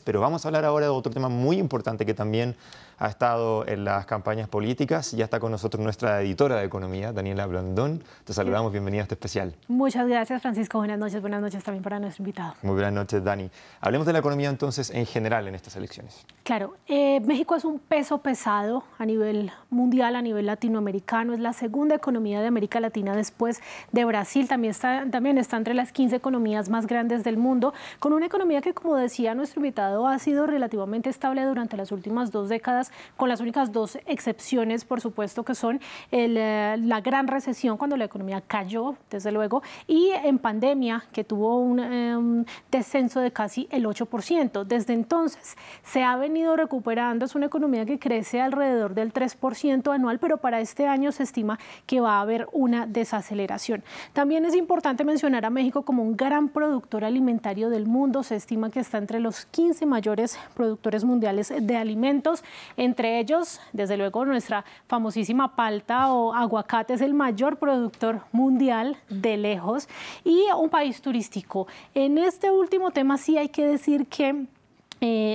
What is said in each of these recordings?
Pero vamos a hablar ahora de otro tema muy importante que también ha estado en las campañas políticas. Ya está con nosotros nuestra editora de Economía, Daniela Blandón. Te saludamos, bienvenida a este especial. Muchas gracias, Francisco. Buenas noches también para nuestro invitado. Muy buenas noches, Dani. Hablemos de la economía entonces en general en estas elecciones. Claro, México es un peso pesado a nivel mundial, a nivel latinoamericano. Es la segunda economía de América Latina después de Brasil. También está entre las 15 economías más grandes del mundo, con una economía que, como decía nuestro invitado, ha sido relativamente estable durante las últimas 2 décadas, con las únicas 2 excepciones, por supuesto, que son la gran recesión, cuando la economía cayó, desde luego, y en pandemia, que tuvo un descenso de casi el 8%. Desde entonces se ha venido recuperando. Es una economía que crece alrededor del 3% anual, pero para este año se estima que va a haber una desaceleración. También es importante mencionar a México como un gran productor alimentario del mundo. Se estima que está entre los 15 mayores productores mundiales de alimentos. Entre ellos, desde luego, nuestra famosísima palta o aguacate es el mayor productor mundial de lejos, y un país turístico. En este último tema sí hay que decir que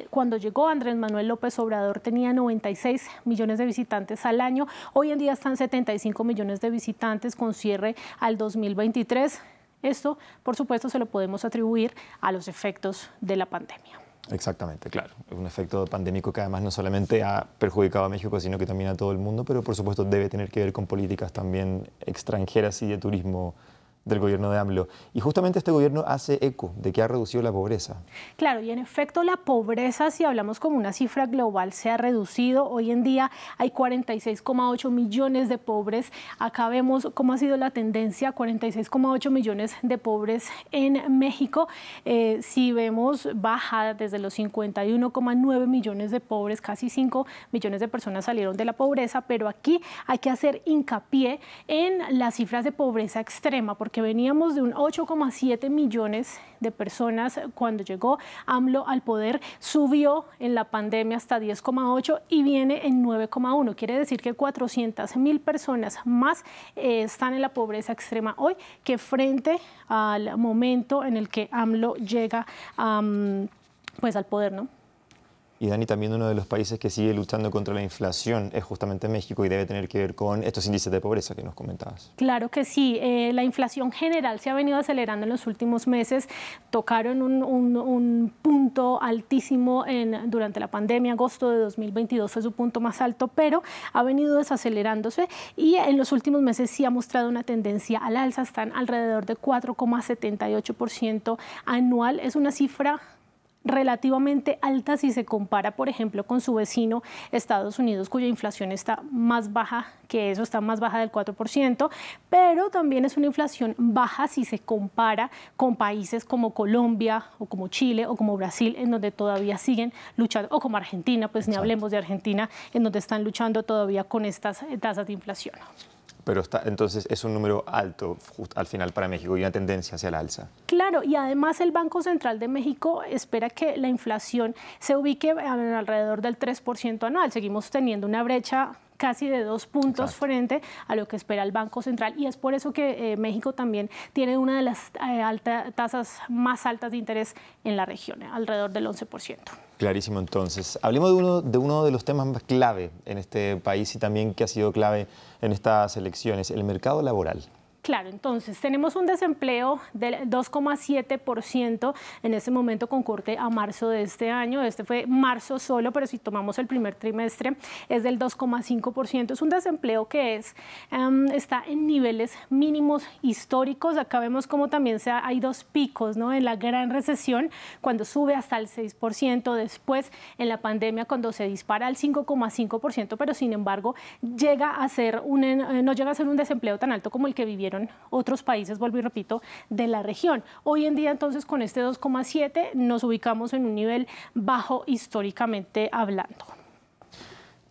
cuando llegó Andrés Manuel López Obrador tenía 96 millones de visitantes al año. Hoy en día están 75 millones de visitantes con cierre al 2023. Esto, por supuesto, se lo podemos atribuir a los efectos de la pandemia. Exactamente, claro. Es un efecto pandémico que además no solamente ha perjudicado a México, sino que también a todo el mundo, pero por supuesto debe tener que ver con políticas también extranjeras y de turismo del gobierno de AMLO. Y justamente este gobierno hace eco de que ha reducido la pobreza. Claro, y en efecto la pobreza, si hablamos como una cifra global, se ha reducido. Hoy en día hay 46,8 millones de pobres. Acá vemos cómo ha sido la tendencia, 46,8 millones de pobres en México. Si vemos, baja desde los 51,9 millones de pobres, casi 5 millones de personas salieron de la pobreza, pero aquí hay que hacer hincapié en las cifras de pobreza extrema, porque veníamos de un 8,7 millones de personas cuando llegó AMLO al poder, subió en la pandemia hasta 10,8 y viene en 9,1. Quiere decir que 400,000 personas más están en la pobreza extrema hoy que frente al momento en el que AMLO llega pues al poder, ¿no? Y Dani, también uno de los países que sigue luchando contra la inflación es justamente México y debe tener que ver con estos índices de pobreza que nos comentabas. Claro que sí, la inflación general se ha venido acelerando en los últimos meses. Tocaron un punto altísimo durante la pandemia. Agosto de 2022 fue su punto más alto, pero ha venido desacelerándose y en los últimos meses sí ha mostrado una tendencia al alza. Están alrededor de 4,78% anual. Es una cifra relativamente alta si se compara, por ejemplo, con su vecino Estados Unidos, cuya inflación está más baja que eso, está más baja del 4%, pero también es una inflación baja si se compara con países como Colombia o como Chile o como Brasil, en donde todavía siguen luchando, o como Argentina, pues ni hablemos de Argentina, en donde están luchando todavía con estas tasas de inflación. Pero entonces es un número alto al final para México y una tendencia hacia el alza. Claro, y además el Banco Central de México espera que la inflación se ubique alrededor del 3% anual. Seguimos teniendo una brecha casi de 2 puntos frente a lo que espera el Banco Central, y es por eso que México también tiene una de las tasas más altas de interés en la región, alrededor del 11%. Clarísimo, entonces. Hablemos de uno de los temas más clave en este país y también que ha sido clave en estas elecciones, el mercado laboral. Claro, entonces tenemos un desempleo del 2,7% en este momento con corte a marzo de este año. Este fue marzo solo, pero si tomamos el primer trimestre es del 2,5%. Es un desempleo que está en niveles mínimos históricos. Acá vemos cómo también hay 2 picos, ¿no? En la gran recesión, cuando sube hasta el 6%, después en la pandemia cuando se dispara al 5,5%, pero sin embargo no llega a ser un desempleo tan alto como el que vivieron otros países, vuelvo y repito, de la región. Hoy en día, entonces, con este 2,7 nos ubicamos en un nivel bajo históricamente hablando.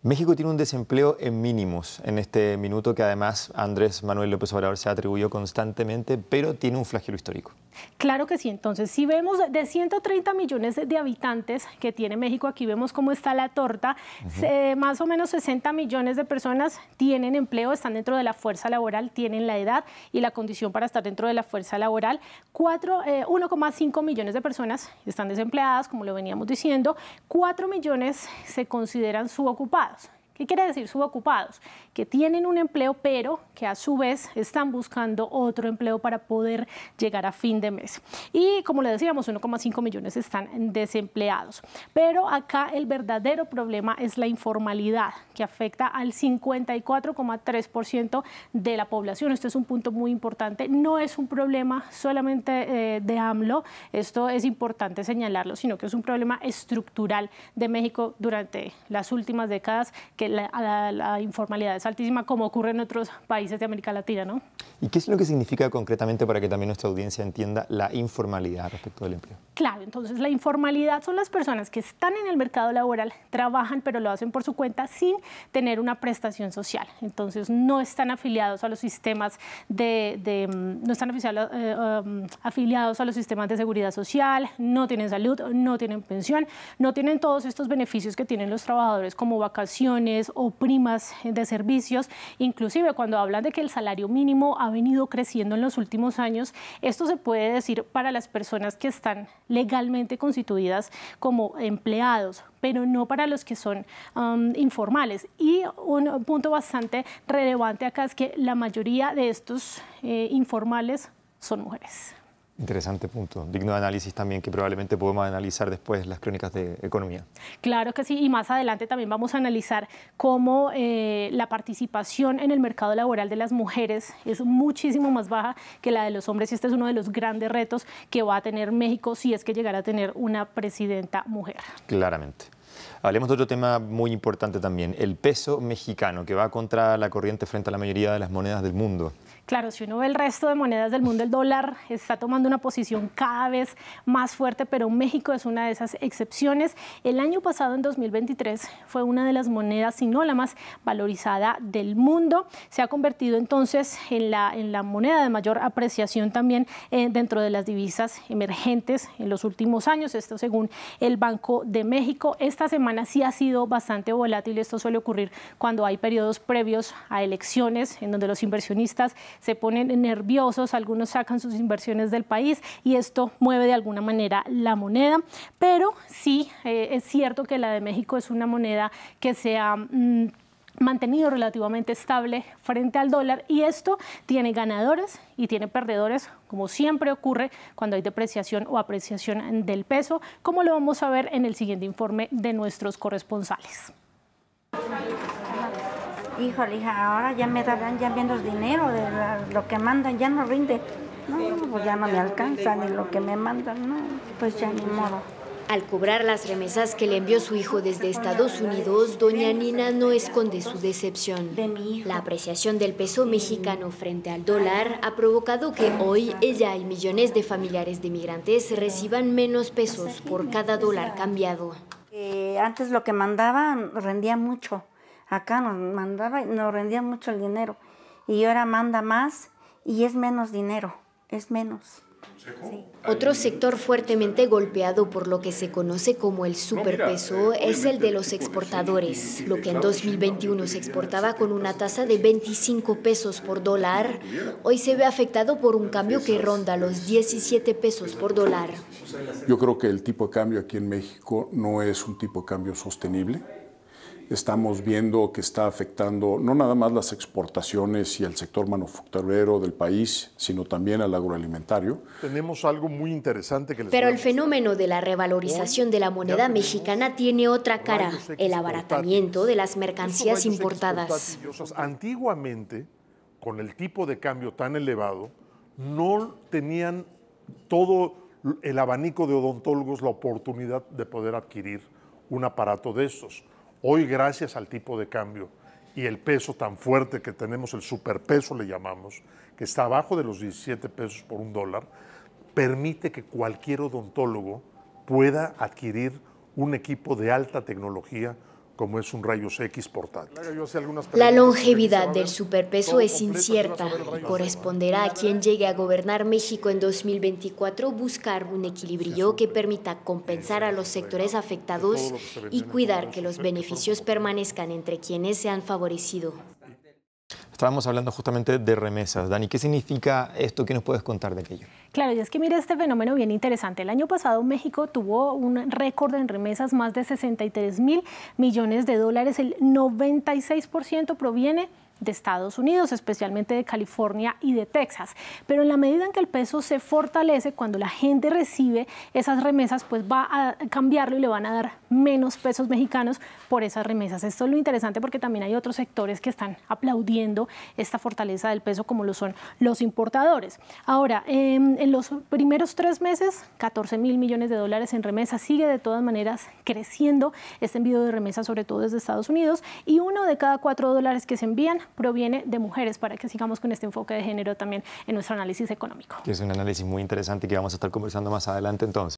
México tiene un desempleo en mínimos en este minuto que además Andrés Manuel López Obrador se atribuyó constantemente, pero tiene un flagelo histórico. Claro que sí. Entonces, si vemos de 130 millones de habitantes que tiene México, aquí vemos cómo está la torta, más o menos 60 millones de personas tienen empleo, están dentro de la fuerza laboral, tienen la edad y la condición para estar dentro de la fuerza laboral. 1,5 millones de personas están desempleadas, como lo veníamos diciendo. 4 millones se consideran subocupados. ¿Qué quiere decir subocupados? Que tienen un empleo, pero que a su vez están buscando otro empleo para poder llegar a fin de mes. Y como le decíamos, 1,5 millones están desempleados. Pero acá el verdadero problema es la informalidad, que afecta al 54,3% de la población. Este es un punto muy importante. No es un problema solamente de AMLO, esto es importante señalarlo, sino que es un problema estructural de México durante las últimas décadas, que la informalidad es altísima, como ocurre en otros países de América Latina, ¿no? ¿Y qué es lo que significa concretamente, para que también nuestra audiencia entienda, la informalidad respecto del empleo? Claro, entonces la informalidad son las personas que están en el mercado laboral, trabajan, pero lo hacen por su cuenta sin tener una prestación social. Entonces no están afiliados a los sistemas no están afiliados a los sistemas de seguridad social, no tienen salud, no tienen pensión, no tienen todos estos beneficios que tienen los trabajadores como vacaciones o primas de servicios. Inclusive cuando hablan de que el salario mínimo ha venido creciendo en los últimos años, esto se puede decir para las personas que están legalmente constituidas como empleados, pero no para los que son informales. Y un punto bastante relevante acá es que la mayoría de estos informales son mujeres. Interesante punto, digno de análisis también, que probablemente podemos analizar después las crónicas de economía. Claro que sí, y más adelante también vamos a analizar cómo la participación en el mercado laboral de las mujeres es muchísimo más baja que la de los hombres, y este es uno de los grandes retos que va a tener México si es que llegara a tener una presidenta mujer. Claramente. Hablemos de otro tema muy importante también, el peso mexicano, que va contra la corriente frente a la mayoría de las monedas del mundo. Claro, si uno ve el resto de monedas del mundo, el dólar está tomando una posición cada vez más fuerte, pero México es una de esas excepciones. El año pasado, en 2023, fue una de las monedas, si no la más valorizada del mundo. Se ha convertido entonces en la moneda de mayor apreciación también dentro de las divisas emergentes en los últimos años, esto según el Banco de México. Esta semana sí ha sido bastante volátil. Esto suele ocurrir cuando hay periodos previos a elecciones, en donde los inversionistas se ponen nerviosos, algunos sacan sus inversiones del país y esto mueve de alguna manera la moneda, pero sí es cierto que la de México es una moneda que se ha mantenido relativamente estable frente al dólar, y esto tiene ganadores y tiene perdedores, como siempre ocurre cuando hay depreciación o apreciación del peso, como lo vamos a ver en el siguiente informe de nuestros corresponsales. Híjole, hija, ahora ya me darán ya menos dinero, lo que mandan ya no rinde. No, pues ya no me alcanza ni lo que me mandan, no, pues ya ni modo. Al cobrar las remesas que le envió su hijo desde Estados Unidos, doña Nina no esconde su decepción. La apreciación del peso mexicano frente al dólar ha provocado que hoy ella y millones de familiares de migrantes reciban menos pesos por cada dólar cambiado. Antes lo que mandaban rendía mucho. Acá nos rendía mucho el dinero, y ahora manda más y es menos dinero, es menos. Sí. Otro sector fuertemente golpeado por lo que se conoce como el superpeso es el de los exportadores. Lo que en 2021 se exportaba con una tasa de 25 pesos por dólar, hoy se ve afectado por un cambio que ronda los 17 pesos por dólar. Yo creo que el tipo de cambio aquí en México no es un tipo de cambio sostenible. Estamos viendo que está afectando no nada más las exportaciones y el sector manufacturero del país, sino también al agroalimentario. Tenemos algo muy interesante que les Pero el fenómeno de la revalorización de la moneda mexicana tiene otra cara, el abaratamiento de las mercancías importadas. Antiguamente, con el tipo de cambio tan elevado, no tenían todo el abanico de odontólogos la oportunidad de poder adquirir un aparato de estos. Hoy, gracias al tipo de cambio y el peso tan fuerte que tenemos, el superpeso le llamamos, que está abajo de los 17 pesos por un dólar, permite que cualquier odontólogo pueda adquirir un equipo de alta tecnología como es un rayos X portátil. La longevidad del superpeso es incierta y corresponderá a quien llegue a gobernar México en 2024 buscar un equilibrio que permita compensar a los sectores afectados y cuidar que los beneficios permanezcan entre quienes se han favorecido. Estábamos hablando justamente de remesas. Dani, ¿qué significa esto? ¿Qué nos puedes contar de aquello? Claro, y es que mire este fenómeno bien interesante. El año pasado México tuvo un récord en remesas, más de 63.000 millones de dólares. El 96% proviene de Estados Unidos, especialmente de California y de Texas. Pero en la medida en que el peso se fortalece, cuando la gente recibe esas remesas, pues va a cambiarlo y le van a dar menos pesos mexicanos por esas remesas. Esto es lo interesante porque también hay otros sectores que están aplaudiendo esta fortaleza del peso, como lo son los importadores. Ahora, en los primeros 3 meses, 14.000 millones de dólares en remesas. Sigue de todas maneras creciendo este envío de remesas, sobre todo desde Estados Unidos, y 1 de cada 4 dólares que se envían proviene de mujeres, para que sigamos con este enfoque de género también en nuestro análisis económico. Que es un análisis muy interesante que vamos a estar conversando más adelante entonces.